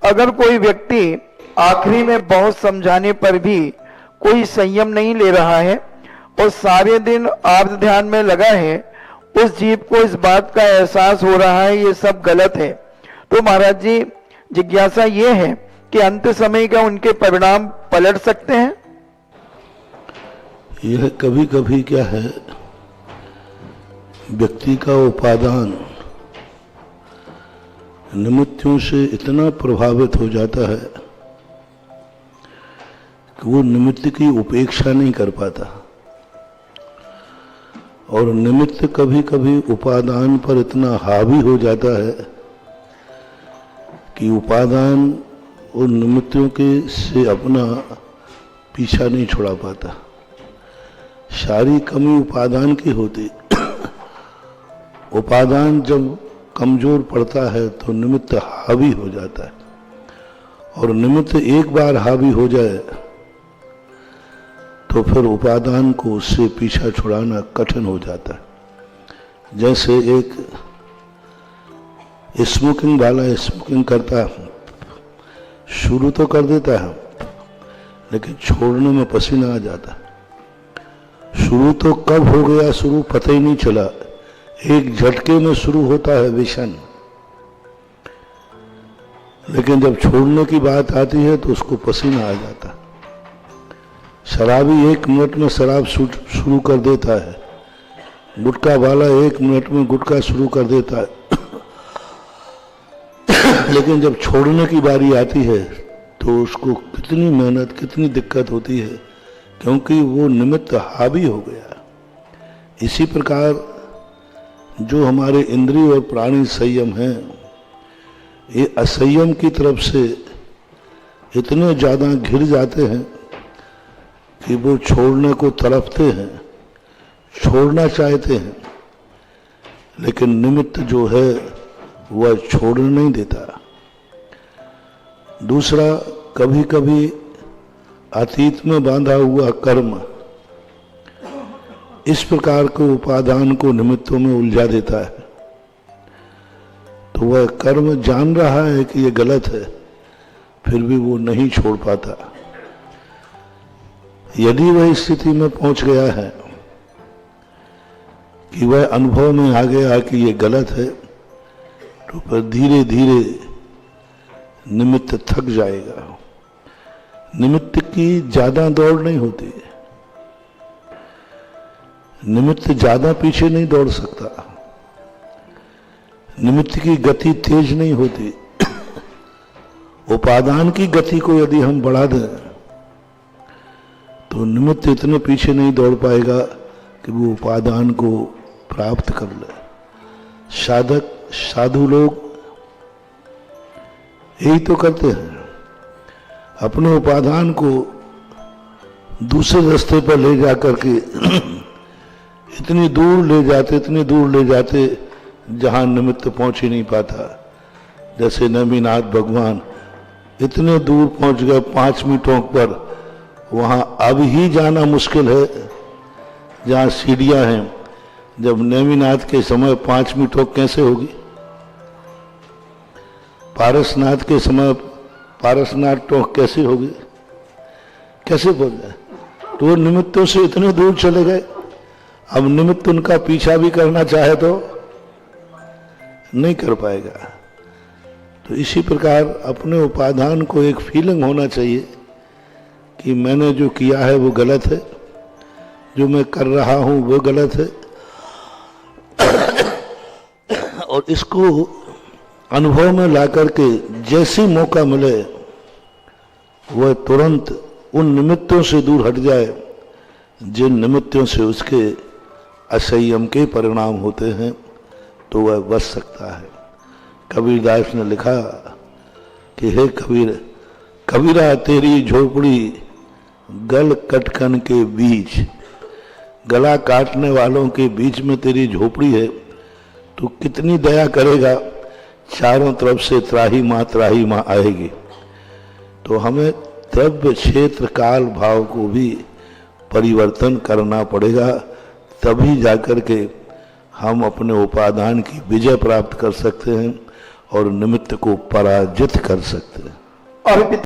अगर कोई व्यक्ति आखिरी में बहुत समझाने पर भी कोई संयम नहीं ले रहा है और सारे दिन आर्त ध्यान में लगा है, उस जीव को इस बात का एहसास हो रहा है ये सब गलत है, तो महाराज जी जिज्ञासा ये है कि अंत समय का उनके परिणाम पलट सकते हैं? यह कभी कभी क्या है, व्यक्ति का उपादान निमित्तों से इतना प्रभावित हो जाता है कि वो निमित्त की उपेक्षा नहीं कर पाता, और निमित्त कभी कभी उपादान पर इतना हावी हो जाता है कि उपादान उन निमित्तों के से अपना पीछा नहीं छुड़ा पाता। सारी कमी उपादान की होती। उपादान जब कमजोर पड़ता है तो निमित्त हावी हो जाता है, और निमित्त एक बार हावी हो जाए तो फिर उपादान को उससे पीछा छुड़ाना कठिन हो जाता है। जैसे एक स्मोकिंग वाला स्मोकिंग करता है, शुरू तो कर देता है लेकिन छोड़ने में पसीना आ जाता है। शुरू तो कब हो गया शुरू पता ही नहीं चला, एक झटके में शुरू होता है व्यसन, लेकिन जब छोड़ने की बात आती है तो उसको पसीना आ जाता है। शराबी 1 मिनट में शराब शुरू कर देता है, गुटखा वाला 1 मिनट में गुटखा शुरू कर देता है लेकिन जब छोड़ने की बारी आती है तो उसको कितनी मेहनत कितनी दिक्कत होती है, क्योंकि वो निमित्त हावी हो गया। इसी प्रकार जो हमारे इंद्रिय और प्राणी संयम हैं, ये असंयम की तरफ से इतने ज़्यादा घिर जाते हैं कि वो छोड़ने को तड़पते हैं, छोड़ना चाहते हैं, लेकिन निमित्त जो है वह छोड़ने नहीं देता। दूसरा, कभी कभी अतीत में बांधा हुआ कर्म इस प्रकार के उपादान को निमित्तों में उलझा देता है, तो वह कर्म जान रहा है कि यह गलत है, फिर भी वो नहीं छोड़ पाता। यदि वह स्थिति में पहुंच गया है कि वह अनुभव में आ गया कि यह गलत है, तो फिर धीरे धीरे निमित्त थक जाएगा। निमित्त की ज्यादा दौड़ नहीं होती, निमित्त ज्यादा पीछे नहीं दौड़ सकता, निमित्त की गति तेज नहीं होती। उपादान की गति को यदि हम बढ़ा दें तो निमित्त इतने पीछे नहीं दौड़ पाएगा कि वो उपादान को प्राप्त कर ले। साधु लोग यही तो करते हैं, अपने उपादान को दूसरे रास्ते पर ले जाकर के इतनी दूर ले जाते जहां निमित्त पहुंच ही नहीं पाता। जैसे नेमिनाथ भगवान इतने दूर पहुंच गए 5 मिनटों पर, वहां अब ही जाना मुश्किल है जहां सीढ़ियां हैं। जब नेमिनाथ के समय 5 मिनटों कैसे होगी? पारसनाथ के समय पारसनाथ टोक कैसे होगी? कैसे पहुंच गए? तो वो निमित्तों से इतने दूर चले गए, अब निमित्त उनका पीछा भी करना चाहे तो नहीं कर पाएगा। तो इसी प्रकार अपने उपादान को एक फीलिंग होना चाहिए कि मैंने जो किया है वो गलत है, जो मैं कर रहा हूं वो गलत है, और इसको अनुभव में ला करके जैसे मौका मिले वह तुरंत उन निमित्तों से दूर हट जाए जिन निमित्तों से उसके असंयम के परिणाम होते हैं, तो वह बच सकता है। कबीरदास ने लिखा कि हे कबीरा तेरी झोपड़ी गल कटकन के बीच, गला काटने वालों के बीच में तेरी झोपड़ी है, तो कितनी दया करेगा, चारों तरफ से त्राही माँ आएगी। तो हमें द्रव्य क्षेत्र काल भाव को भी परिवर्तन करना पड़ेगा, तभी जाकर के हम अपने उपादान की विजय प्राप्त कर सकते हैं और निमित्त को पराजित कर सकते हैं। अभी